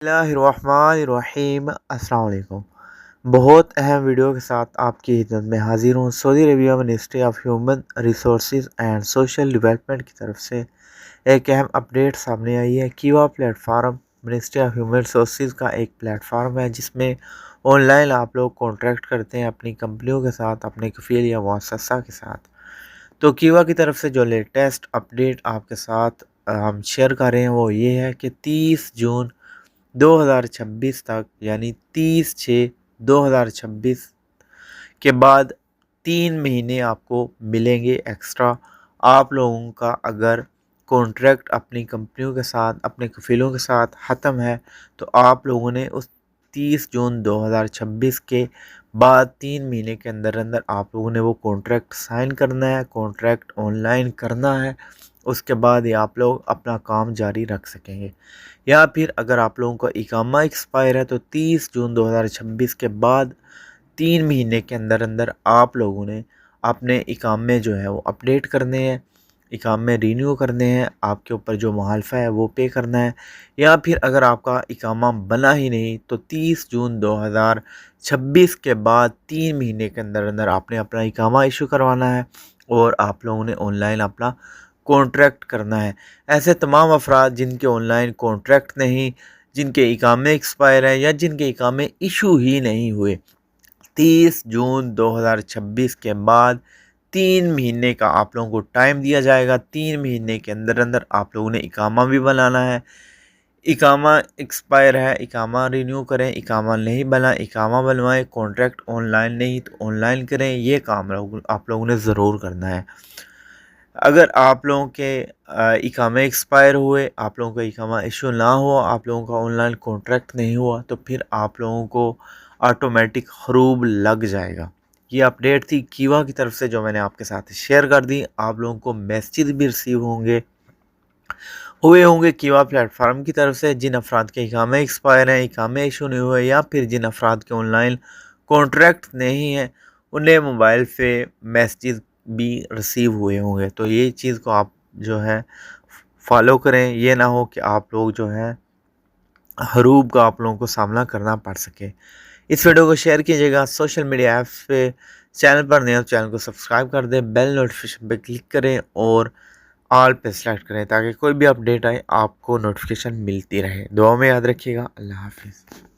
بسم اللہ الرحمن الرحیم۔ السلام علیکم۔ بہت اہم ویڈیو کے ساتھ آپ کی خدمت میں حاضر ہوں۔ سعودی عربیہ ministry of human resources and social development کی طرف سے ایک اہم اپڈیٹ سامنے آئی ہے۔ Qiwa platform ministry of human resources کا ایک پلیٹ فارم ہے جس میں آن لائن آپ لوگ کانٹریکٹ کرتے ہیں اپنی کمپنیوں کے ساتھ، اپنے کفیل یا مؤسسہ کے ساتھ۔ تو کیوا کی طرف سے جو لیٹسٹ اپڈیٹ آپ کے ساتھ ہم شیئر کر رہے ہیں وہ یہ ہے کہ 30 جون 2026 تک، یعنی 30/6/2026 کے بعد 3 مہینے آپ کو ملیں گے ایکسٹرا۔ آپ لوگوں کا اگر کانٹریکٹ اپنی کمپنیوں کے ساتھ، اپنے کفیلوں کے ساتھ ختم ہے تو آپ لوگوں نے اس 30 جون 2026 کے بعد 3 مہینے کے اندر آپ لوگوں نے وہ کانٹریکٹ سائن کرنا ہے، کانٹریکٹ آن لائن کرنا ہے۔ اس کے بعد ہی آپ لوگ اپنا کام جاری رکھ سکیں گے۔ یا پھر اگر آپ لوگوں کا اقامہ ایکسپائر ہے تو 30 جون 2026 کے بعد 3 مہینے کے اندر آپ لوگوں نے اپنے اقامے جو ہے وہ اپڈیٹ کرنے ہیں، اقامے رینیو کرنے ہیں، آپ کے اوپر جو محالفہ ہے وہ پے کرنا ہے۔ یا پھر اگر آپ کا اقامہ بنا ہی نہیں تو 30 جون 2026 کے بعد 3 مہینے کے اندر آپ نے اپنا اقامہ ایشو کروانا ہے اور آپ لوگوں نے آن لائن اپنا کانٹریکٹ کرنا ہے۔ ایسے تمام افراد جن کے آن لائن کانٹریکٹ نہیں، جن کے اقامے ایکسپائر ہیں یا جن کے اقامے ایشو ہی نہیں ہوئے، 30 جون 2026 کے بعد 3 مہینے کا آپ لوگوں کو ٹائم دیا جائے گا۔ 3 مہینے کے اندر آپ لوگوں نے اقامہ بھی بنانا ہے۔ اقامہ ایکسپائر ہے، اقامہ رینیو کریں، اقامہ نہیں بنا اقامہ بنوائیں، کانٹریکٹ آن لائن نہیں تو آن لائن کریں۔ یہ کام آپ لوگوں نے ضرور کرنا ہے۔ اگر آپ لوگوں کے اقامے ایکسپائر ہوئے، آپ لوگوں کا اقامہ ایشو نہ ہوا، آپ لوگوں کا آن لائن کانٹریکٹ نہیں ہوا تو پھر آپ لوگوں کو آٹومیٹک حروب لگ جائے گا۔ یہ اپڈیٹ تھی کیوا کی طرف سے جو میں نے آپ کے ساتھ شیئر کر دی۔ آپ لوگوں کو میسیج بھی ریسیو ہوئے ہوں گے کیوا پلیٹ فارم کی طرف سے۔ جن افراد کے اقامے ایکسپائر ہیں، اقامے ایشو نہیں ہوئے، یا پھر جن افراد کے آن لائن کانٹریکٹ نہیں ہیں، انہیں موبائل پہ میسیجز بھی ریسیو ہوئے ہوں گے۔ تو یہ چیز کو آپ جو ہے فالو کریں، یہ نہ ہو کہ آپ لوگ جو ہے حروب کا آپ لوگوں کو سامنا کرنا پڑ سکے۔ اس ویڈیو کو شیئر کیجیے گا، سوشل میڈیا ایپس پہ چینل پر نئے ہو چینل کو سبسکرائب کر دیں، بیل نوٹیفیکیشن پہ کلک کریں اور آل پہ سلیکٹ کریں تاکہ کوئی بھی اپڈیٹ آئے آپ کو نوٹیفیکیشن ملتی رہے۔ دعا میں یاد رکھیے گا۔ اللہ حافظ۔